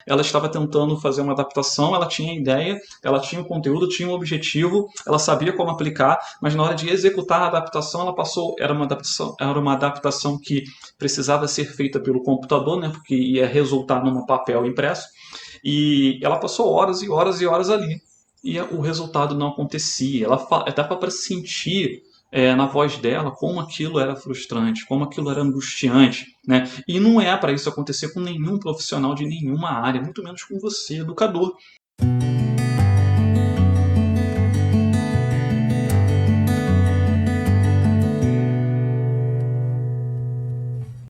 Ela estava tentando fazer uma adaptação, ela tinha ideia, ela tinha o conteúdo, tinha o objetivo, ela sabia como aplicar, mas na hora de executar a adaptação, ela passou, era uma adaptação que precisava ser feita pelo computador, né, porque ia resultar num papel impresso, e ela passou horas e horas e horas ali, e o resultado não acontecia. Ela dava para sentir na voz dela como aquilo era frustrante, como aquilo era angustiante, né? E não é para isso acontecer com nenhum profissional de nenhuma área, muito menos com você, educador.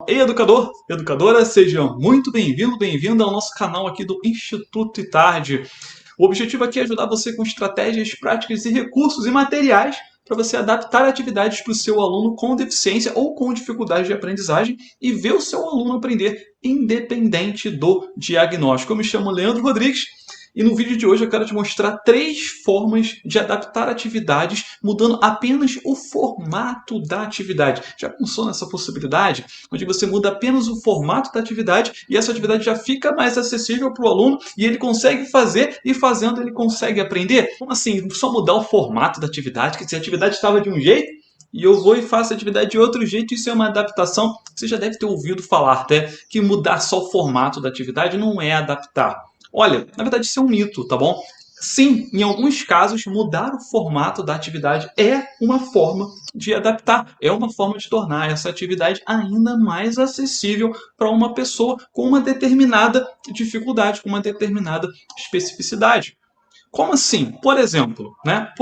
Ei, educador, educadora, seja muito bem-vindo, bem-vinda ao nosso canal aqui do Instituto Itardi. O objetivo aqui é ajudar você com estratégias, práticas e recursos e materiais para você adaptar atividades para o seu aluno com deficiência ou com dificuldade de aprendizagem e ver o seu aluno aprender independente do diagnóstico. Eu me chamo Leandro Rodrigues e no vídeo de hoje eu quero te mostrar 3 formas de adaptar atividades mudando apenas o formato da atividade. Já pensou nessa possibilidade? Onde você muda apenas o formato da atividade e essa atividade já fica mais acessível para o aluno e ele consegue fazer e fazendo ele consegue aprender? Como assim? Só mudar o formato da atividade? Quer dizer, a atividade estava de um jeito e eu vou e faço a atividade de outro jeito, isso é uma adaptação. Você já deve ter ouvido falar até que mudar só o formato da atividade não é adaptar. Olha, na verdade isso é um mito, tá bom? Sim, em alguns casos, mudar o formato da atividade é uma forma de adaptar, é uma forma de tornar essa atividade ainda mais acessível para uma pessoa com uma determinada dificuldade, com uma determinada especificidade. Como assim? Por exemplo, né?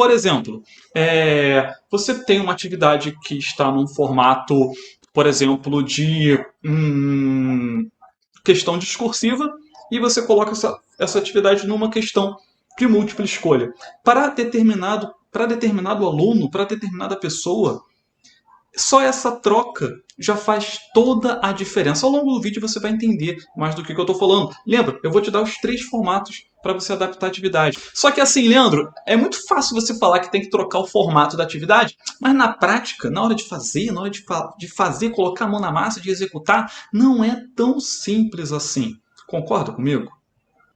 Você tem uma atividade que está num formato, por exemplo, de questão discursiva e você coloca essa atividade numa questão de múltipla escolha. Para determinado aluno, para determinada pessoa, só essa troca já faz toda a diferença. Ao longo do vídeo você vai entender mais do que eu estou falando. Lembra, eu vou te dar os 3 formatos para você adaptar a atividade. Só que assim, Leandro, é muito fácil você falar que tem que trocar o formato da atividade, mas na prática, na hora de fazer, colocar a mão na massa, de executar, não é tão simples assim. Concorda comigo?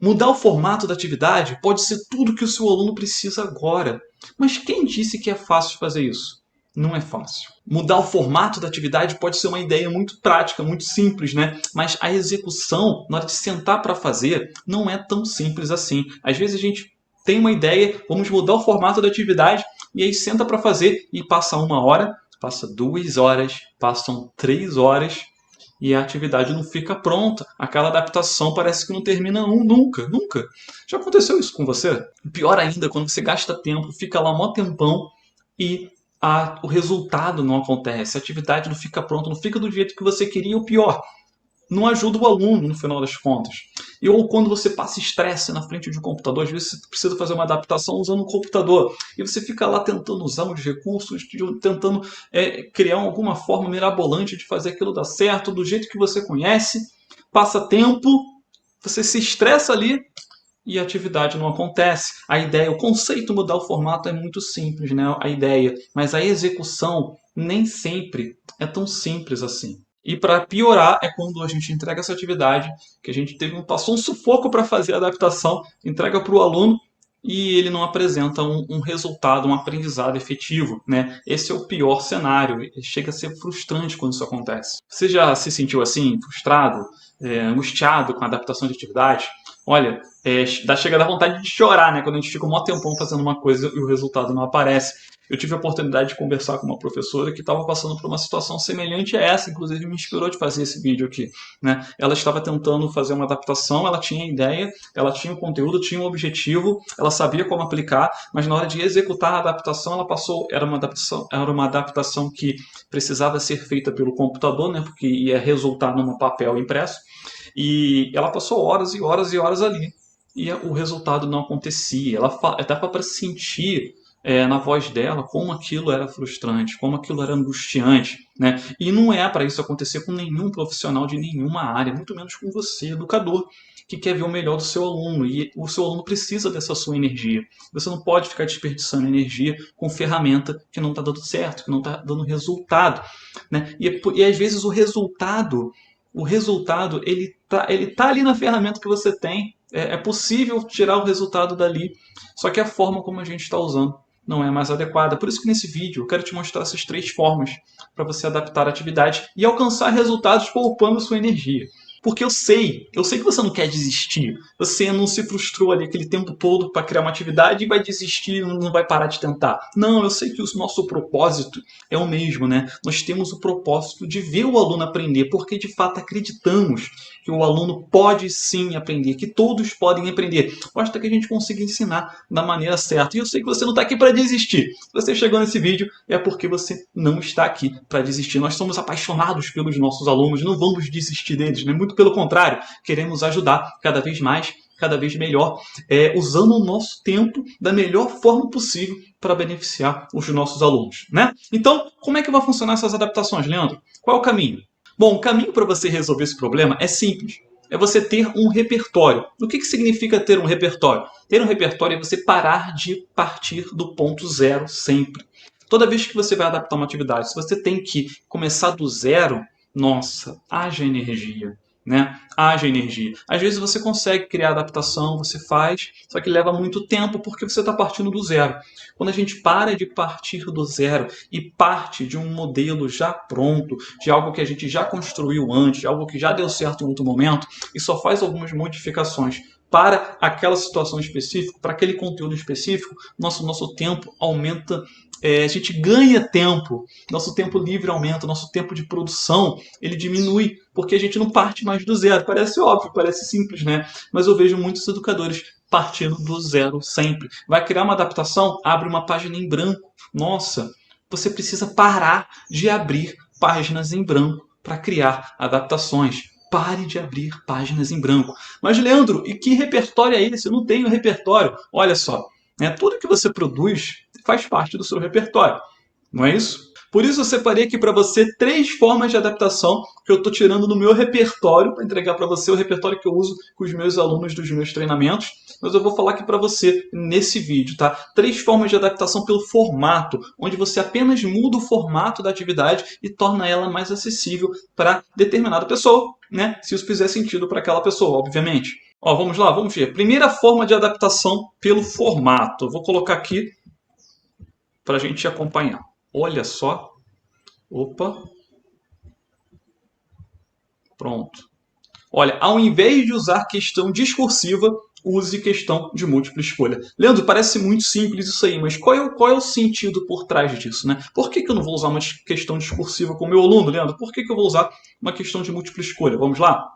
Mudar o formato da atividade pode ser tudo que o seu aluno precisa agora. Mas quem disse que é fácil fazer isso? Não é fácil. Mudar o formato da atividade pode ser uma ideia muito prática, muito simples, né? Mas a execução, na hora de sentar para fazer, não é tão simples assim. Às vezes a gente tem uma ideia, vamos mudar o formato da atividade, e aí senta para fazer e passa 1 hora, passa 2 horas, passam 3 horas, e a atividade não fica pronta. Aquela adaptação parece que não termina nunca, nunca. Já aconteceu isso com você? Pior ainda, quando você gasta tempo, fica lá um tempão e o resultado não acontece. A atividade não fica pronta, não fica do jeito que você queria. O pior, não ajuda o aluno no final das contas. E ou quando você passa estresse na frente de um computador, às vezes você precisa fazer uma adaptação usando um computador, e você fica lá tentando usar os recursos, tentando criar alguma forma mirabolante de fazer aquilo dar certo, do jeito que você conhece, passa tempo, você se estressa ali, e a atividade não acontece. A ideia, o conceito mudar o formato é muito simples, né? A ideia, mas a execução nem sempre é tão simples assim. E para piorar é quando a gente entrega essa atividade, que a gente passou um sufoco para fazer a adaptação, entrega para o aluno e ele não apresenta um resultado, um aprendizado efetivo, né? Esse é o pior cenário. Chega a ser frustrante quando isso acontece. Você já se sentiu assim, frustrado, angustiado com a adaptação de atividade? Olha, chega a dar vontade de chorar, né? Quando a gente fica um maior tempão fazendo uma coisa e o resultado não aparece. Eu tive a oportunidade de conversar com uma professora que estava passando por uma situação semelhante a essa, inclusive me inspirou de fazer esse vídeo aqui, né? Ela estava tentando fazer uma adaptação, ela tinha ideia, ela tinha o conteúdo, tinha o objetivo, ela sabia como aplicar, mas na hora de executar a adaptação, era uma adaptação que precisava ser feita pelo computador, né? Porque ia resultar num papel impresso. E ela passou horas e horas e horas ali. E o resultado não acontecia. Ela dava para sentir na voz dela como aquilo era frustrante, como aquilo era angustiante, né? E não é para isso acontecer com nenhum profissional de nenhuma área, muito menos com você, educador, que quer ver o melhor do seu aluno. E o seu aluno precisa dessa sua energia. Você não pode ficar desperdiçando energia com ferramenta que não está dando certo, que não está dando resultado, né? E às vezes o resultado O resultado, ele tá ali na ferramenta que você tem. É possível tirar o resultado dali, só que a forma como a gente está usando não é mais adequada. Por isso que nesse vídeo eu quero te mostrar essas 3 formas para você adaptar a atividade e alcançar resultados poupando sua energia. Porque eu sei que você não quer desistir. Você não se frustrou ali aquele tempo todo para criar uma atividade e vai desistir, não vai parar de tentar. Não, eu sei que o nosso propósito é o mesmo, né? Nós temos o propósito de ver o aluno aprender, porque de fato acreditamos que o aluno pode sim aprender, que todos podem aprender. Basta que a gente consiga ensinar da maneira certa. E eu sei que você não está aqui para desistir. Se você chegou nesse vídeo, é porque você não está aqui para desistir. Nós somos apaixonados pelos nossos alunos, não vamos desistir deles, né? Muito pelo contrário, queremos ajudar cada vez mais, cada vez melhor, usando o nosso tempo da melhor forma possível para beneficiar os nossos alunos, né? Então, como é que vai funcionar essas adaptações, Leandro? Qual é o caminho? Bom, o caminho para você resolver esse problema é simples. É você ter um repertório. O que significa ter um repertório? Ter um repertório é você parar de partir do ponto zero sempre. Toda vez que você vai adaptar uma atividade, se você tem que começar do zero, nossa, haja energia, né? Haja energia. Às vezes você consegue criar adaptação, você faz, só que leva muito tempo porque você está partindo do zero. Quando a gente para de partir do zero e parte de um modelo já pronto, de algo que a gente já construiu antes, de algo que já deu certo em outro momento, e só faz algumas modificações para aquela situação específica, para aquele conteúdo específico, nosso tempo aumenta, a gente ganha tempo, nosso tempo livre aumenta, nosso tempo de produção ele diminui, porque a gente não parte mais do zero. Parece óbvio, parece simples, né? Mas eu vejo muitos educadores partindo do zero sempre. Vai criar uma adaptação, abre uma página em branco. Nossa, você precisa parar de abrir páginas em branco para criar adaptações. Pare de abrir páginas em branco. Mas, Leandro, e que repertório é esse? Eu não tenho repertório. Olha só, né? Tudo que você produz faz parte do seu repertório, não é isso? Por isso eu separei aqui para você 3 formas de adaptação que eu estou tirando do meu repertório para entregar para você o repertório que eu uso com os meus alunos dos meus treinamentos. Mas eu vou falar aqui para você nesse vídeo, tá? 3 formas de adaptação pelo formato, onde você apenas muda o formato da atividade e torna ela mais acessível para determinada pessoa, né? Se isso fizer sentido para aquela pessoa, obviamente. Ó, vamos lá, vamos ver. Primeira forma de adaptação pelo formato. Eu vou colocar aqui para a gente acompanhar. Olha só. Opa. Pronto. Olha, ao invés de usar questão discursiva, use questão de múltipla escolha. Leandro, parece muito simples isso aí, mas qual é o sentido por trás disso, né? Por que eu não vou usar uma questão discursiva com o meu aluno, Leandro? Por que eu vou usar uma questão de múltipla escolha? Vamos lá?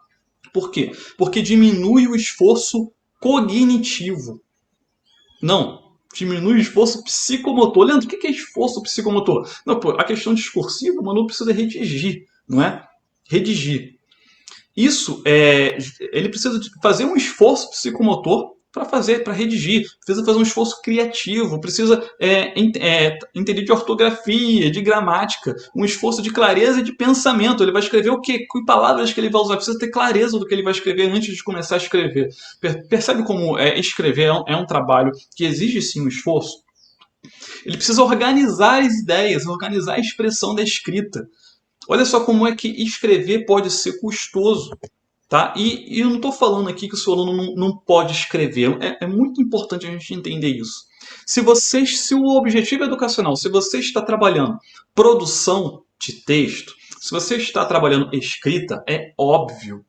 Por quê? Porque diminui o esforço cognitivo. Não, diminui o esforço psicomotor. Leandro, o que é esforço psicomotor? Não, pô, a questão discursiva, o aluno precisa redigir, não é? Redigir. Isso ele precisa fazer um esforço psicomotor para redigir, precisa fazer um esforço criativo, precisa entender de ortografia, de gramática, um esforço de clareza de pensamento. Ele vai escrever o quê? Que palavras que ele vai usar? Precisa ter clareza do que ele vai escrever antes de começar a escrever. Percebe como escrever é um trabalho que exige sim um esforço? Ele precisa organizar as ideias, organizar a expressão da escrita. Olha só como é que escrever pode ser custoso. Tá? E eu não estou falando aqui que o seu aluno não pode escrever. É muito importante a gente entender isso. Se o objetivo educacional, se você está trabalhando produção de texto, se você está trabalhando escrita, é óbvio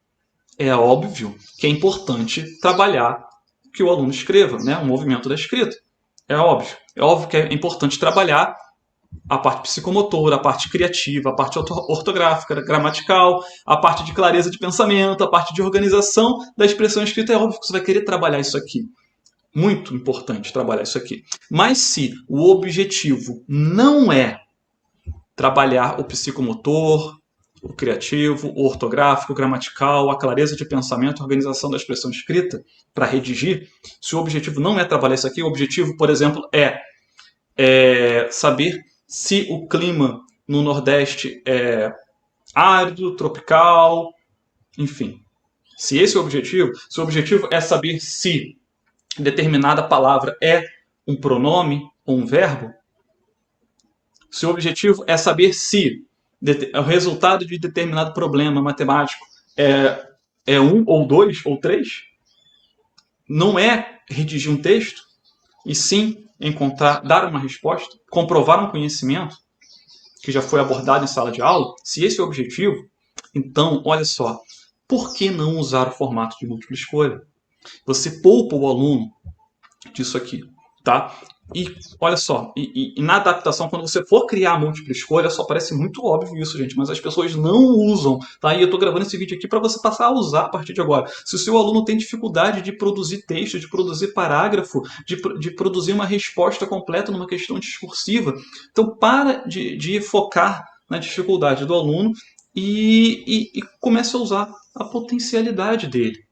que é importante trabalhar que o aluno escreva, né? O movimento da escrita. É óbvio que é importante trabalhar a parte psicomotora, a parte criativa, a parte ortográfica, gramatical, a parte de clareza de pensamento, a parte de organização da expressão escrita. É óbvio que você vai querer trabalhar isso aqui. Muito importante trabalhar isso aqui. Mas se o objetivo não é trabalhar o psicomotor, o criativo, o ortográfico, o gramatical, a clareza de pensamento, a organização da expressão escrita para redigir, se o objetivo não é trabalhar isso aqui, o objetivo, por exemplo, é saber se o clima no Nordeste é árido, tropical, enfim. Se esse é o objetivo, se o objetivo é saber se determinada palavra é um pronome ou um verbo, se o objetivo é saber se o resultado de determinado problema matemático é um, ou dois, ou três, não é redigir um texto, e sim encontrar, dar uma resposta, comprovar um conhecimento que já foi abordado em sala de aula, se esse é o objetivo, então, olha só, por que não usar o formato de múltipla escolha? Você poupa o aluno disso aqui, tá? E olha só, na adaptação, quando você for criar a múltipla escolha, só parece muito óbvio isso, gente, mas as pessoas não usam, tá? E eu tô gravando esse vídeo aqui para você passar a usar a partir de agora. Se o seu aluno tem dificuldade de produzir texto, de produzir parágrafo, de produzir uma resposta completa numa questão discursiva, então para de focar na dificuldade do aluno e comece a usar a potencialidade dele.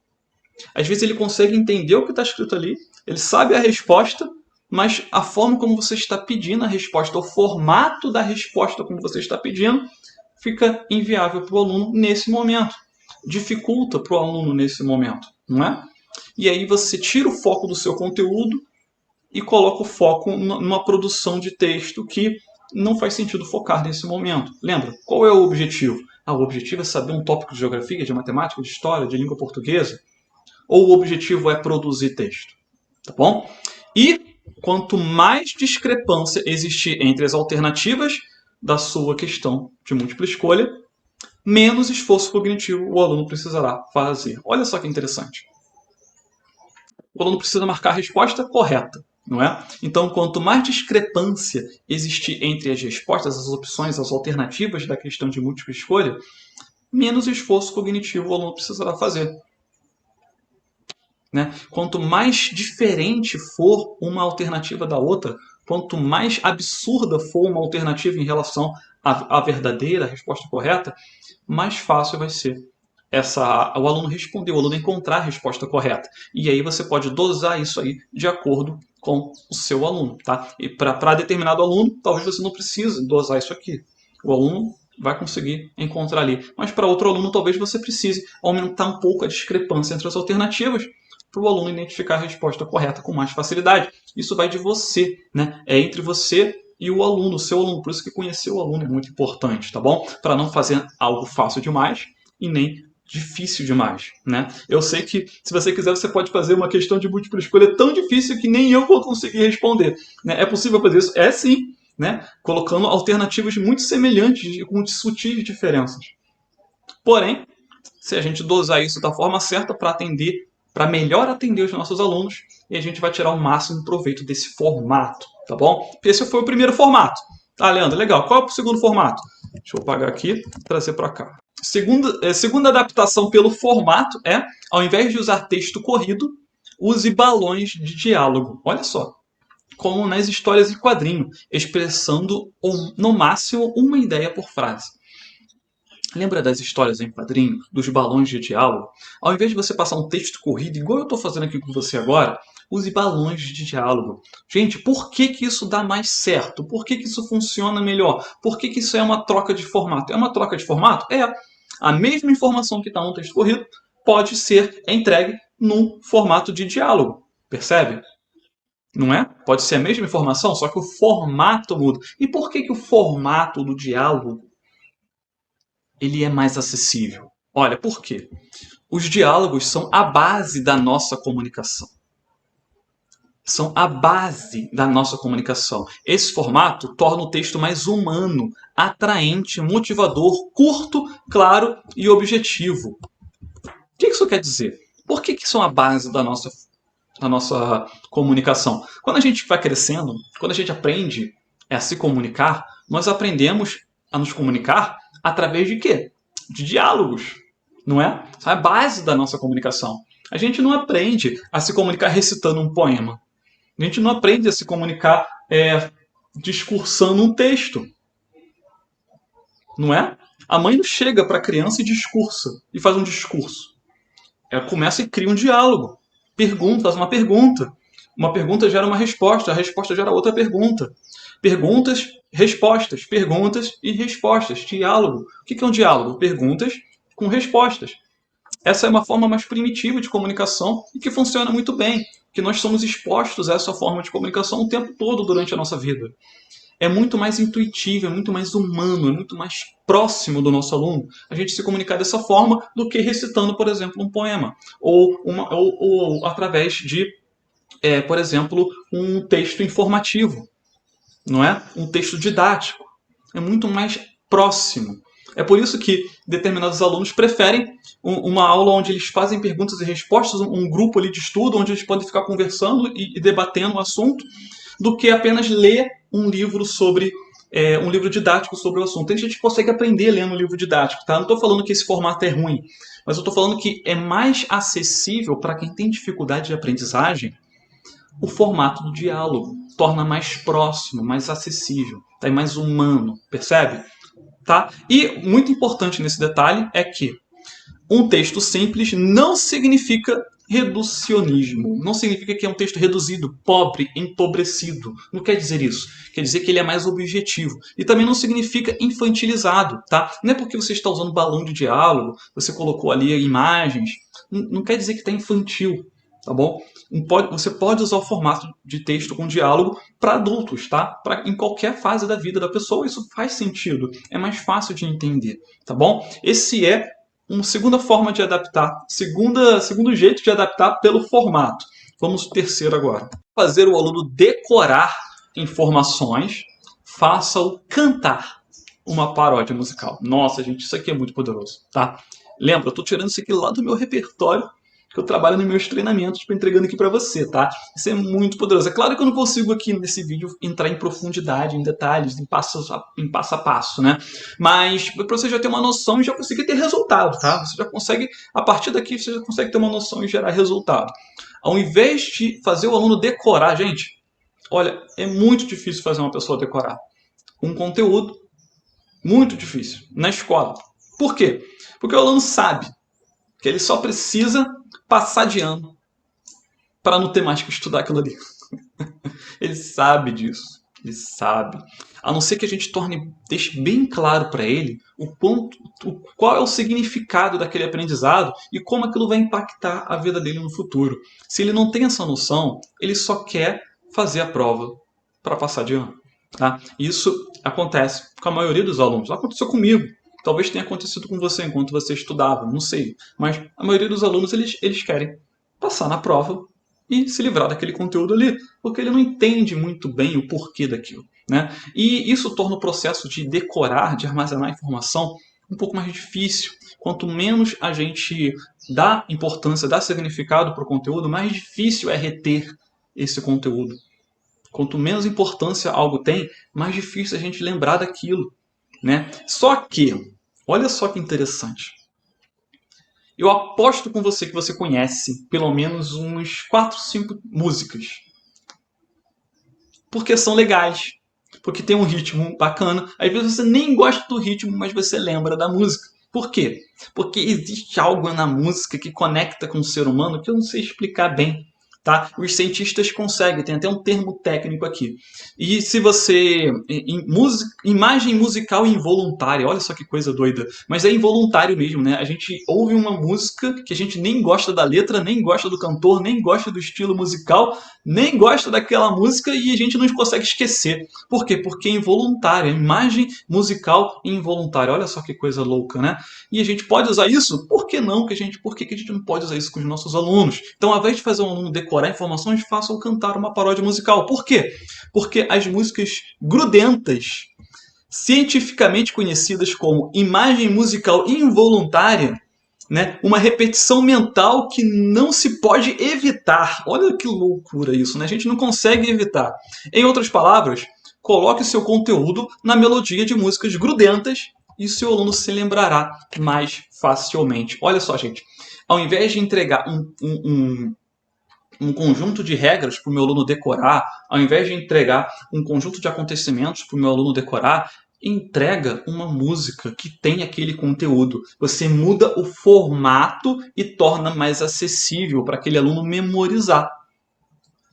Às vezes ele consegue entender o que está escrito ali, ele sabe a resposta, mas a forma como você está pedindo a resposta, o formato da resposta como você está pedindo, fica inviável para o aluno nesse momento. Dificulta para o aluno nesse momento, não é? E aí você tira o foco do seu conteúdo e coloca o foco numa produção de texto que não faz sentido focar nesse momento. Lembra? Qual é o objetivo? O objetivo é saber um tópico de geografia, de matemática, de história, de língua portuguesa? Ou o objetivo é produzir texto? Tá bom? E quanto mais discrepância existir entre as alternativas da sua questão de múltipla escolha, menos esforço cognitivo o aluno precisará fazer. Olha só que interessante. O aluno precisa marcar a resposta correta, não é? Então, quanto mais discrepância existir entre as respostas, as opções, as alternativas da questão de múltipla escolha, menos esforço cognitivo o aluno precisará fazer. Né? Quanto mais diferente for uma alternativa da outra, quanto mais absurda for uma alternativa em relação à verdadeira, à resposta correta, mais fácil vai ser o aluno responder, o aluno encontrar a resposta correta. E aí você pode dosar isso aí de acordo com o seu aluno. Tá? E para determinado aluno, talvez você não precise dosar isso aqui. O aluno vai conseguir encontrar ali. Mas para outro aluno, talvez você precise aumentar um pouco a discrepância entre as alternativas para o aluno identificar a resposta correta com mais facilidade. Isso vai de você, né? É entre você e o aluno, o seu aluno. Por isso que conhecer o aluno é muito importante, tá bom? Para não fazer algo fácil demais e nem difícil demais, né? Eu sei que, se você quiser, você pode fazer uma questão de múltipla escolha tão difícil que nem eu vou conseguir responder. Né? É possível fazer isso? É sim, né? Colocando alternativas muito semelhantes e com sutis diferenças. Porém, se a gente dosar isso da forma certa para melhor atender os nossos alunos, e a gente vai tirar o máximo proveito desse formato, tá bom? Esse foi o primeiro formato. Ah, Leandro, legal. Qual é o segundo formato? Deixa eu apagar aqui e trazer para cá. Segunda adaptação pelo formato é, ao invés de usar texto corrido, use balões de diálogo. Olha só, como nas histórias em quadrinho, expressando no máximo uma ideia por frase. Lembra das histórias em quadrinho, dos balões de diálogo? Ao invés de você passar um texto corrido, igual eu estou fazendo aqui com você agora, use balões de diálogo. Gente, por que isso dá mais certo? Por que isso funciona melhor? Por que isso é uma troca de formato? É uma troca de formato? É. A mesma informação que está no texto corrido pode ser entregue num formato de diálogo. Percebe? Não é? Pode ser a mesma informação, só que o formato muda. E por que o formato do diálogo ele é mais acessível? Olha, por quê? Os diálogos são a base da nossa comunicação. São a base da nossa comunicação. Esse formato torna o texto mais humano, atraente, motivador, curto, claro e objetivo. O que isso quer dizer? Por que são a base da nossa comunicação? Quando a gente vai crescendo, quando a gente aprende a se comunicar, nós aprendemos a nos comunicar através de quê? De diálogos, não é? É a base da nossa comunicação. A gente não aprende a se comunicar recitando um poema. A gente não aprende a se comunicar discursando um texto, não é? A mãe não chega para a criança e discursa, e faz um discurso. Ela começa e cria um diálogo. Faz uma pergunta. Uma pergunta gera uma resposta, a resposta gera outra pergunta. Perguntas, respostas, perguntas e respostas. Diálogo. O que é um diálogo? Perguntas com respostas. Essa é uma forma mais primitiva de comunicação e que funciona muito bem, que nós somos expostos a essa forma de comunicação o tempo todo durante a nossa vida. é muito mais intuitivo, é muito mais humano, é muito mais próximo do nosso aluno a gente se comunicar dessa forma do que recitando, por exemplo, um poema ou através de, por exemplo, um texto informativo, não é? Um texto didático. É muito mais próximo. É por isso que determinados alunos preferem uma aula onde eles fazem perguntas e respostas, um grupo ali de estudo, onde eles podem ficar conversando e debatendo o assunto, do que apenas ler um livro sobre um livro didático sobre o assunto. Tem gente que consegue aprender lendo um livro didático, tá? Não estou falando que esse formato é ruim, mas eu estou falando que é mais acessível para quem tem dificuldade de aprendizagem o formato do diálogo. Torna mais próximo, mais acessível, tá? E mais humano, percebe? Tá? E muito importante nesse detalhe é que um texto simples não significa reducionismo. Não significa que é um texto reduzido, pobre, empobrecido. Não quer dizer isso. Quer dizer que ele é mais objetivo. E também não significa infantilizado, tá? Não é porque você está usando balão de diálogo, você colocou ali imagens. Não quer dizer que está infantil, tá bom? Você pode usar o formato de texto com diálogo para adultos, tá? Em qualquer fase da vida da pessoa, isso faz sentido. É mais fácil de entender, tá bom? Esse é uma segunda forma de adaptar, segundo jeito de adaptar pelo formato. Vamos ao terceiro agora. Fazer o aluno decorar informações, faça-o cantar uma paródia musical. Nossa, gente, isso aqui é muito poderoso, tá? Lembra, eu tô tirando isso aqui lá do meu repertório, que eu trabalho nos meus treinamentos, tipo, entregando aqui para você, tá? Isso é muito poderoso. É claro que eu não consigo aqui nesse vídeo entrar em profundidade, em detalhes, em passo a passo, né? Mas para você já ter uma noção e já conseguir ter resultado, tá? Você já consegue, a partir daqui, você já consegue ter uma noção e gerar resultado. Ao invés de fazer o aluno decorar, gente, olha, é muito difícil fazer uma pessoa decorar um conteúdo, muito difícil, na escola. Por quê? Porque o aluno sabe que ele só precisa passar de ano para não ter mais que estudar aquilo ali. Ele sabe disso. Ele sabe. A não ser que a gente deixe bem claro para ele qual é o significado daquele aprendizado e como aquilo vai impactar a vida dele no futuro. Se ele não tem essa noção, ele só quer fazer a prova para passar de ano. Tá? Isso acontece com a maioria dos alunos. Aconteceu comigo. Talvez tenha acontecido com você enquanto você estudava, não sei. Mas a maioria dos alunos eles querem passar na prova e se livrar daquele conteúdo ali, porque ele não entende muito bem o porquê daquilo, né? E isso torna o processo de decorar, de armazenar informação, um pouco mais difícil. Quanto menos a gente dá importância, dá significado para o conteúdo, mais difícil é reter esse conteúdo. Quanto menos importância algo tem, mais difícil a gente lembrar daquilo, né? Só que, olha só que interessante. Eu aposto com você que você conhece pelo menos uns 4, 5 músicas. Porque são legais. Porque tem um ritmo bacana. Às vezes você nem gosta do ritmo, mas você lembra da música. Por quê? Porque existe algo na música que conecta com o ser humano que eu não sei explicar bem. Tá? Os cientistas conseguem, tem até um termo técnico aqui. E se você. Imagem musical involuntária, olha só que coisa doida. Mas é involuntário mesmo, né? A gente ouve uma música que a gente nem gosta da letra, nem gosta do cantor, nem gosta do estilo musical, nem gosta daquela música e a gente não consegue esquecer. Por quê? Porque é involuntário, é imagem musical involuntária. Olha só que coisa louca, né? E a gente pode usar isso? Por que não? Por que a gente não pode usar isso com os nossos alunos? Então, ao invés de fazer um aluno decorar informações, façam cantar uma paródia musical. Por quê? Porque as músicas grudentas, cientificamente conhecidas como imagem musical involuntária, né? Uma repetição mental que não se pode evitar. Olha que loucura isso, né? A gente não consegue evitar. Em outras palavras, coloque o seu conteúdo na melodia de músicas grudentas e o seu aluno se lembrará mais facilmente. Olha só, gente. Ao invés de entregar um conjunto de regras para o meu aluno decorar, ao invés de entregar um conjunto de acontecimentos para o meu aluno decorar, entrega uma música que tem aquele conteúdo. Você muda o formato e torna mais acessível para aquele aluno memorizar.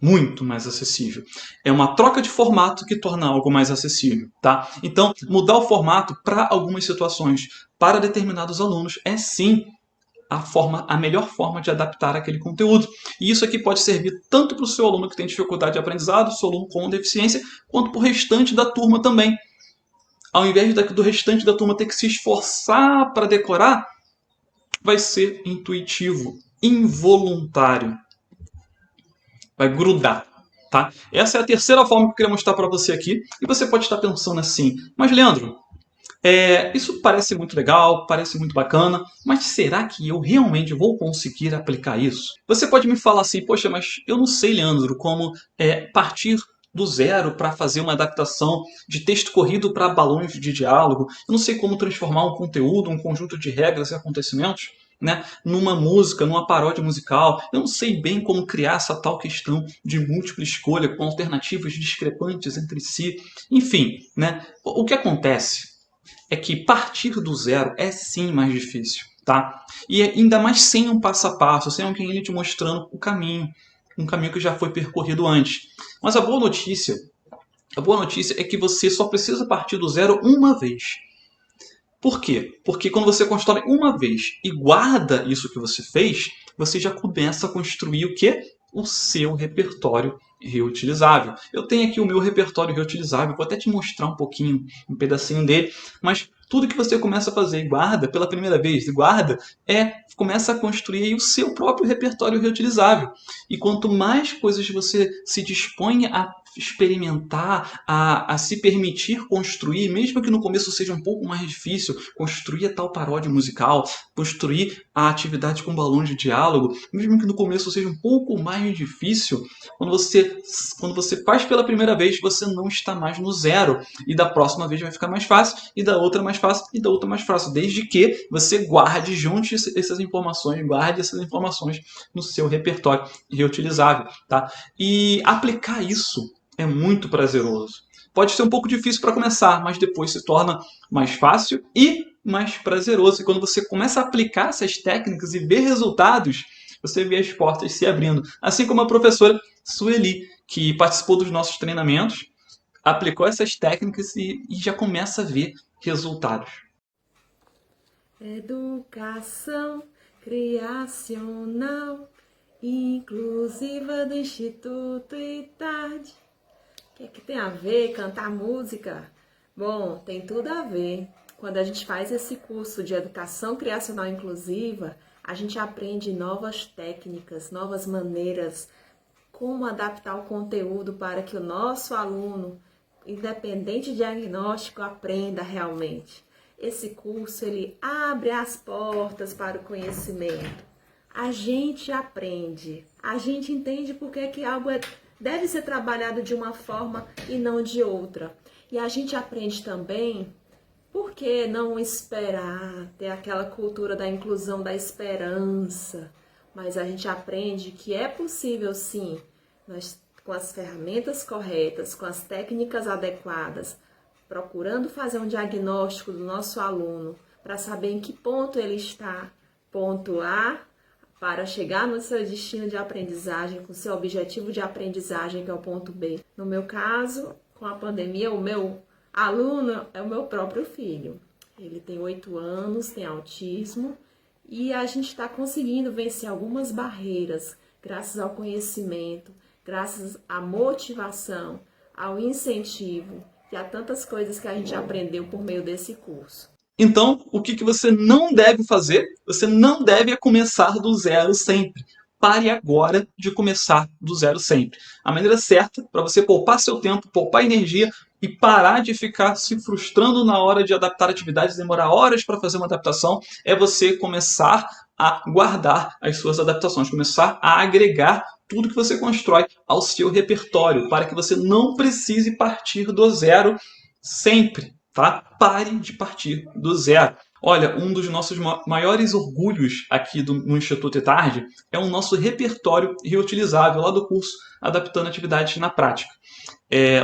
Muito mais acessível. É uma troca de formato que torna algo mais acessível, tá? Então, mudar o formato para algumas situações, para determinados alunos, é sim a melhor forma de adaptar aquele conteúdo. E isso aqui pode servir tanto para o seu aluno que tem dificuldade de aprendizado, seu aluno com deficiência, quanto para o restante da turma também. Ao invés do restante da turma ter que se esforçar para decorar, vai ser intuitivo, involuntário. Vai grudar. Tá? Essa é a terceira forma que eu queria mostrar para você aqui. E você pode estar pensando assim, mas Leandro, isso parece muito legal, parece muito bacana, mas será que eu realmente vou conseguir aplicar isso? Você pode me falar assim, poxa, mas eu não sei, Leandro, como partir do zero para fazer uma adaptação de texto corrido para balões de diálogo. Eu não sei como transformar um conteúdo, um conjunto de regras e acontecimentos, né, numa música, numa paródia musical. Eu não sei bem como criar essa tal questão de múltipla escolha com alternativas discrepantes entre si. Enfim, né, o que acontece é que partir do zero é sim mais difícil, tá? E ainda mais sem um passo a passo, sem alguém te mostrando o caminho, um caminho que já foi percorrido antes. Mas a boa notícia é que você só precisa partir do zero uma vez. Por quê? Porque quando você constrói uma vez e guarda isso que você fez, você já começa a construir o quê? O seu repertório reutilizável. Eu tenho aqui o meu repertório reutilizável, vou até te mostrar um pouquinho, um pedacinho dele, mas tudo que você começa a fazer e guarda pela primeira vez, e guarda, começa a construir aí o seu próprio repertório reutilizável. E quanto mais coisas você se dispõe a experimentar, a se permitir construir, mesmo que no começo seja um pouco mais difícil, construir a tal paródia musical, construir a atividade com balões de diálogo, mesmo que no começo seja um pouco mais difícil, quando você faz pela primeira vez, você não está mais no zero. E da próxima vez vai ficar mais fácil, e da outra mais fácil, e da outra mais fácil. Desde que você guarde, junte essas informações, guarde essas informações no seu repertório reutilizável. Tá? E aplicar isso é muito prazeroso. Pode ser um pouco difícil para começar, mas depois se torna mais fácil e mais prazeroso. E quando você começa a aplicar essas técnicas e ver resultados, você vê as portas se abrindo. Assim como a professora Sueli, que participou dos nossos treinamentos, aplicou essas técnicas e já começa a ver resultados. Educação criacional, inclusiva do Instituto ITAD. O que é que tem a ver cantar música? Bom, tem tudo a ver. Quando a gente faz esse curso de Educação Criacional Inclusiva, a gente aprende novas técnicas, novas maneiras, como adaptar o conteúdo para que o nosso aluno, independente de diagnóstico, aprenda realmente. Esse curso, ele abre as portas para o conhecimento. A gente aprende, a gente entende porque que algo deve ser trabalhado de uma forma e não de outra. E a gente aprende também por que não esperar ter aquela cultura da inclusão, da esperança. Mas a gente aprende que é possível sim, nós, com as ferramentas corretas, com as técnicas adequadas, procurando fazer um diagnóstico do nosso aluno para saber em que ponto ele está, ponto A, para chegar no seu destino de aprendizagem, com o seu objetivo de aprendizagem, que é o ponto B. No meu caso, com a pandemia, o meu aluno é o meu próprio filho. Ele tem 8 anos, tem autismo, e a gente está conseguindo vencer algumas barreiras, graças ao conhecimento, graças à motivação, ao incentivo e a tantas coisas que a gente aprendeu por meio desse curso. Então, o que você não deve fazer? Você não deve começar do zero sempre. Pare agora de começar do zero sempre. A maneira certa para você poupar seu tempo, poupar energia e parar de ficar se frustrando na hora de adaptar atividades, demorar horas para fazer uma adaptação, é você começar a guardar as suas adaptações, começar a agregar tudo que você constrói ao seu repertório, para que você não precise partir do zero sempre. Tá? Pare de partir do zero. Olha, um dos nossos maiores orgulhos aqui no Instituto ETARD é o nosso repertório reutilizável lá do curso Adaptando Atividades na Prática.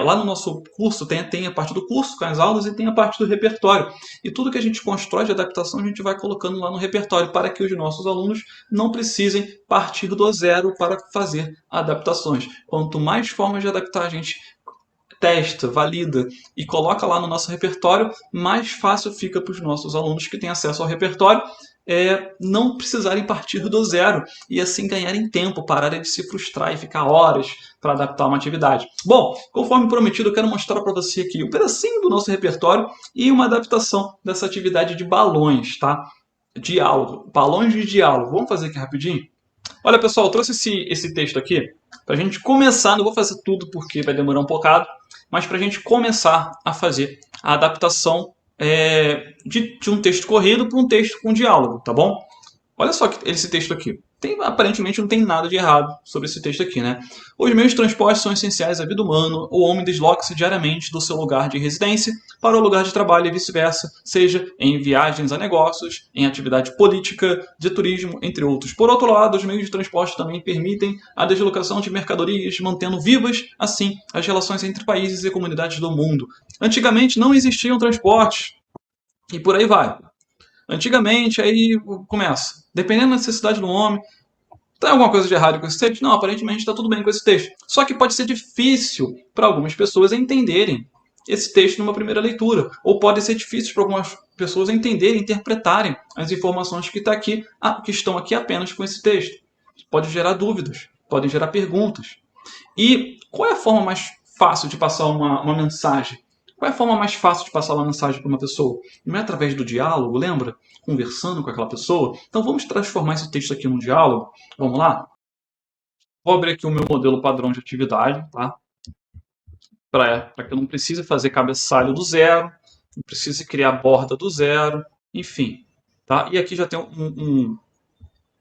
Lá no nosso curso tem a parte do curso com as aulas e tem a parte do repertório. E tudo que a gente constrói de adaptação a gente vai colocando lá no repertório para que os nossos alunos não precisem partir do zero para fazer adaptações. Quanto mais formas de adaptar a gente testa, valida e coloca lá no nosso repertório, mais fácil fica para os nossos alunos que têm acesso ao repertório não precisarem partir do zero e assim ganharem tempo, pararem de se frustrar e ficar horas para adaptar uma atividade. Bom, conforme prometido, eu quero mostrar para você aqui um pedacinho do nosso repertório e uma adaptação dessa atividade de balões, tá? Diálogo, balões de diálogo. Vamos fazer aqui rapidinho? Olha, pessoal, eu trouxe esse texto aqui para a gente começar. Não vou fazer tudo porque vai demorar um bocado, mas para a gente começar a fazer a adaptação de um texto corrido para um texto com diálogo, tá bom? Olha só esse texto aqui. Aparentemente não tem nada de errado sobre esse texto aqui, né? Os meios de transporte são essenciais à vida humana. O homem desloca-se diariamente do seu lugar de residência para o lugar de trabalho e vice-versa, seja em viagens a negócios, em atividade política, de turismo, entre outros. Por outro lado, os meios de transporte também permitem a deslocação de mercadorias, mantendo vivas, assim, as relações entre países e comunidades do mundo. Antigamente não existiam transportes e por aí vai. Antigamente, aí começa. Dependendo da necessidade do homem, tem alguma coisa de errado com esse texto? Não, aparentemente está tudo bem com esse texto. Só que pode ser difícil para algumas pessoas entenderem esse texto numa primeira leitura. Ou pode ser difícil para algumas pessoas entenderem, interpretarem as informações que estão aqui apenas com esse texto. Pode gerar dúvidas, pode gerar perguntas. E qual é a forma mais fácil de passar uma mensagem? Qual é a forma mais fácil de passar uma mensagem para uma pessoa? Não é através do diálogo, lembra? Conversando com aquela pessoa. Então vamos transformar esse texto aqui num diálogo. Vamos lá? Vou abrir aqui o meu modelo padrão de atividade, tá? Para que eu não precise fazer cabeçalho do zero, não precise criar borda do zero, enfim. Tá? E aqui já tem um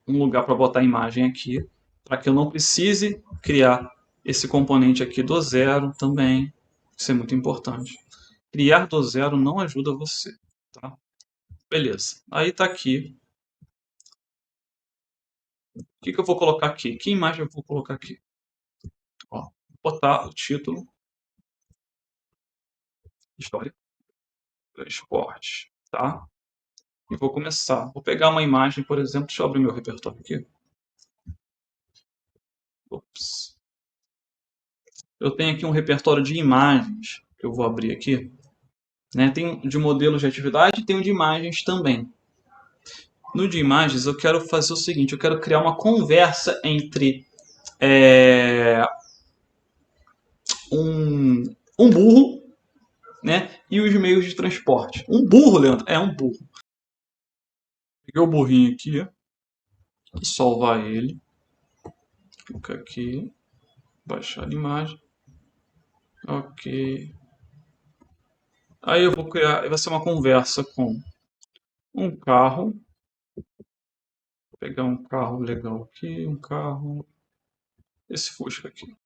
lugar para botar a imagem aqui, para que eu não precise criar esse componente aqui do zero também. Isso é muito importante. Criar do zero não ajuda você. Tá? Beleza. Aí está aqui. O que eu vou colocar aqui? Que imagem eu vou colocar aqui? Ó, vou botar o título. História. Transporte. Tá? E vou começar. Vou pegar uma imagem, por exemplo. Deixa eu abrir meu repertório aqui. Ops. Eu tenho aqui um repertório de imagens que eu vou abrir aqui. Né? Tem de modelos de atividade e tem o de imagens também. No de imagens, eu quero fazer o seguinte: eu quero criar uma conversa entre um burro, né, e os meios de transporte. Um burro, Leandro? É um burro. Peguei o burrinho aqui, vou salvar ele. Clica aqui, baixar a imagem. Ok. Aí eu vou criar, vai ser uma conversa com um carro. Vou pegar um carro legal aqui, um carro. Esse Fusca aqui.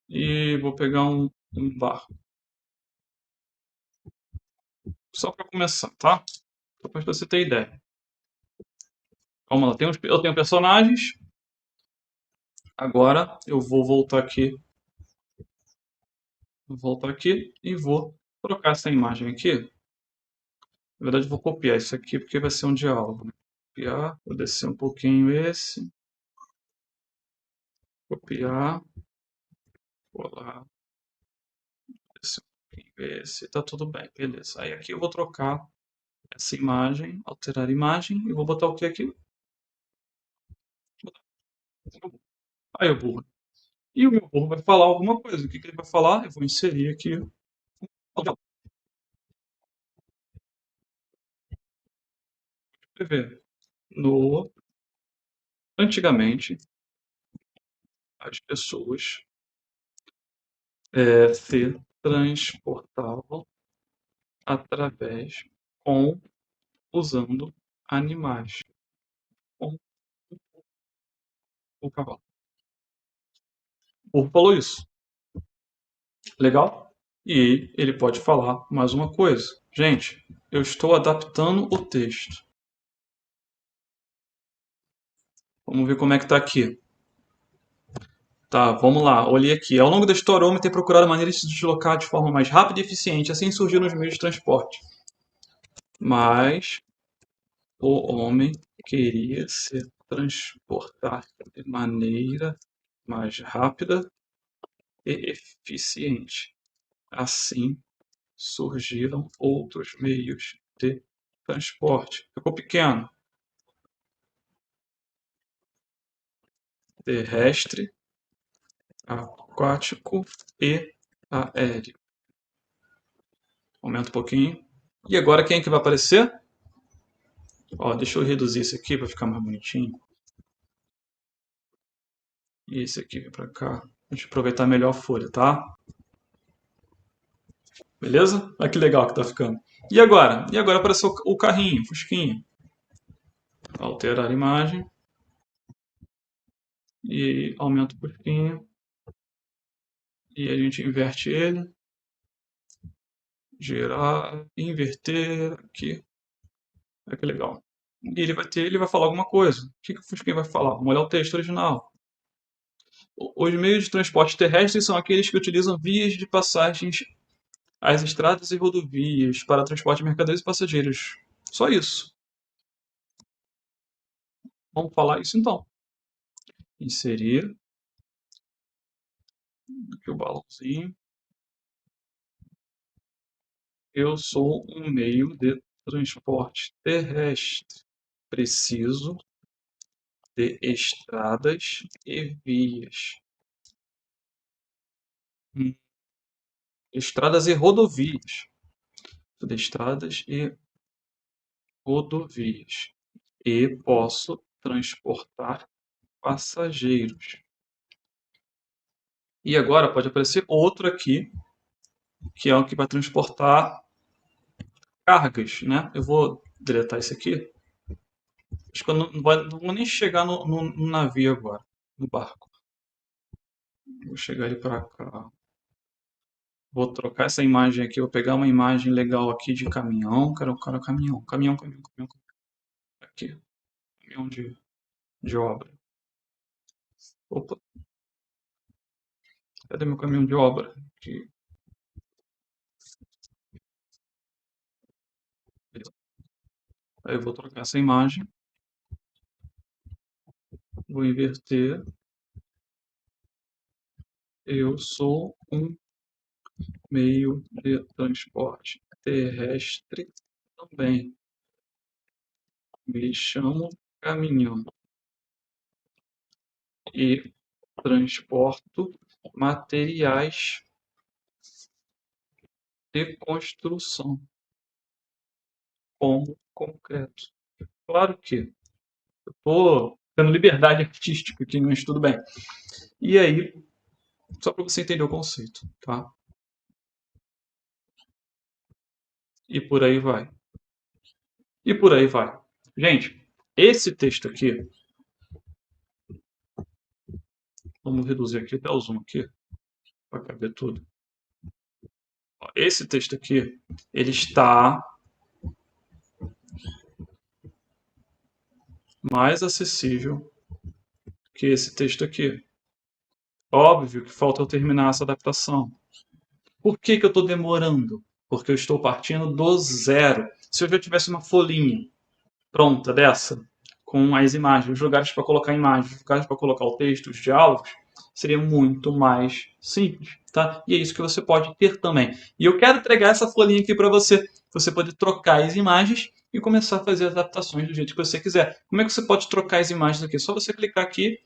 E vou pegar um bar. Só para começar, tá? Só para você ter ideia. Vamos lá, eu tenho personagens. Agora eu vou voltar aqui. Vou voltar aqui e vou trocar essa imagem aqui. Na verdade, eu vou copiar isso aqui porque vai ser um diálogo. Né? Copiar, vou descer um pouquinho esse. Copiar. Colar. Descer um pouquinho esse. Tá tudo bem, beleza. Aí aqui eu vou trocar essa imagem, alterar imagem e vou botar o que aqui? Aí o burro. E o meu burro vai falar alguma coisa. O que ele vai falar? Eu vou inserir aqui. Escrever. No Antigamente, as pessoas se transportavam através com usando animais, com o cavalo. O burro falou isso. Legal? E ele pode falar mais uma coisa. Gente, eu estou adaptando o texto. Vamos ver como é que está aqui. Tá, vamos lá. Olhei aqui. Ao longo da história, o homem tem procurado maneiras de se deslocar de forma mais rápida e eficiente. Assim surgiram os meios de transporte. Mas o homem queria se transportar de maneira mais rápida e eficiente. Assim surgiram outros meios de transporte. Ficou pequeno. Terrestre, aquático e aéreo. Aumenta um pouquinho. E agora quem é que vai aparecer? Ó, deixa eu reduzir isso aqui para ficar mais bonitinho. E esse aqui vem para cá. Deixa eu aproveitar melhor a folha, tá? Beleza? Olha que legal que tá ficando. E agora? E agora apareceu o carrinho, o fusquinha. Alterar a imagem. E aumenta o fusquinha. E a gente inverte ele. Girar, inverter aqui. Olha que legal. E ele vai falar alguma coisa. O que o fusquinha vai falar? Vamos olhar o texto original. Os meios de transporte terrestres são aqueles que utilizam vias de passagens às estradas e rodovias para transporte de mercadorias e passageiros. Só isso. Vamos falar isso então. Inserir aqui o balãozinho. Eu sou um meio de transporte terrestre. Preciso de estradas e vias. Estradas e rodovias. De estradas e rodovias. E posso transportar passageiros. E agora pode aparecer outro aqui, que é o que vai transportar cargas, né? Eu vou deletar esse aqui. Acho que eu não vou nem chegar no navio agora, no barco. Vou chegar ele para cá. Vou trocar essa imagem aqui, vou pegar uma imagem legal aqui de caminhão. Quero caminhão. Caminhão. Aqui, caminhão de obra. Opa, cadê meu caminhão de obra? Aqui. Aí eu vou trocar essa imagem. Vou inverter. Eu sou um meio de transporte terrestre também. Me chamo caminhão e transporto materiais de construção, como concreto. Claro que eu estou tendo liberdade artística aqui, mas tudo bem. E aí, só para você entender o conceito, tá? E por aí vai. E por aí vai. Gente, esse texto aqui, vamos reduzir aqui até o zoom aqui, para caber tudo. Esse texto aqui, ele está mais acessível que esse texto aqui. Óbvio que falta eu terminar essa adaptação. Por que eu estou demorando? Porque eu estou partindo do zero. Se eu já tivesse uma folhinha pronta dessa, com as imagens, os lugares para colocar imagens, os lugares para colocar o texto, os diálogos, seria muito mais simples, tá? E é isso que você pode ter também. E eu quero entregar essa folhinha aqui para você. Você pode trocar as imagens e começar a fazer as adaptações do jeito que você quiser. Como é que você pode trocar as imagens aqui? É só você clicar aqui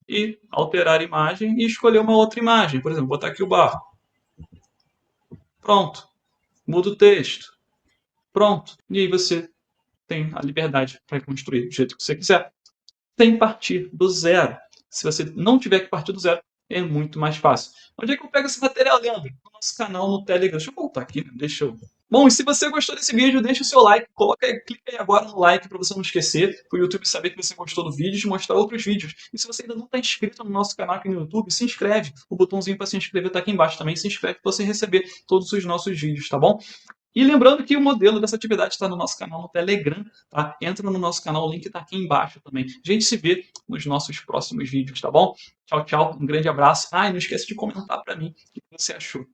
e alterar a imagem e escolher uma outra imagem. Por exemplo, botar aqui o barco. Pronto. Muda o texto. Pronto. E aí você tem a liberdade para construir do jeito que você quiser, sem partir do zero. Se você não tiver que partir do zero, é muito mais fácil. Onde é que eu pego esse material, Leandro? No nosso canal no Telegram. Deixa eu voltar aqui, né? Deixa eu... Bom, e se você gostou desse vídeo, deixa o seu like, clica aí agora no like para você não esquecer, para o YouTube saber que você gostou do vídeo e te mostrar outros vídeos. E se você ainda não está inscrito no nosso canal aqui no YouTube, se inscreve. O botãozinho para se inscrever está aqui embaixo também. Se inscreve para você receber todos os nossos vídeos, tá bom? E lembrando que o modelo dessa atividade está no nosso canal no Telegram, tá? Entra no nosso canal, o link está aqui embaixo também. A gente se vê nos nossos próximos vídeos, tá bom? Tchau, tchau, um grande abraço. Ah, e não esqueça de comentar para mim o que você achou.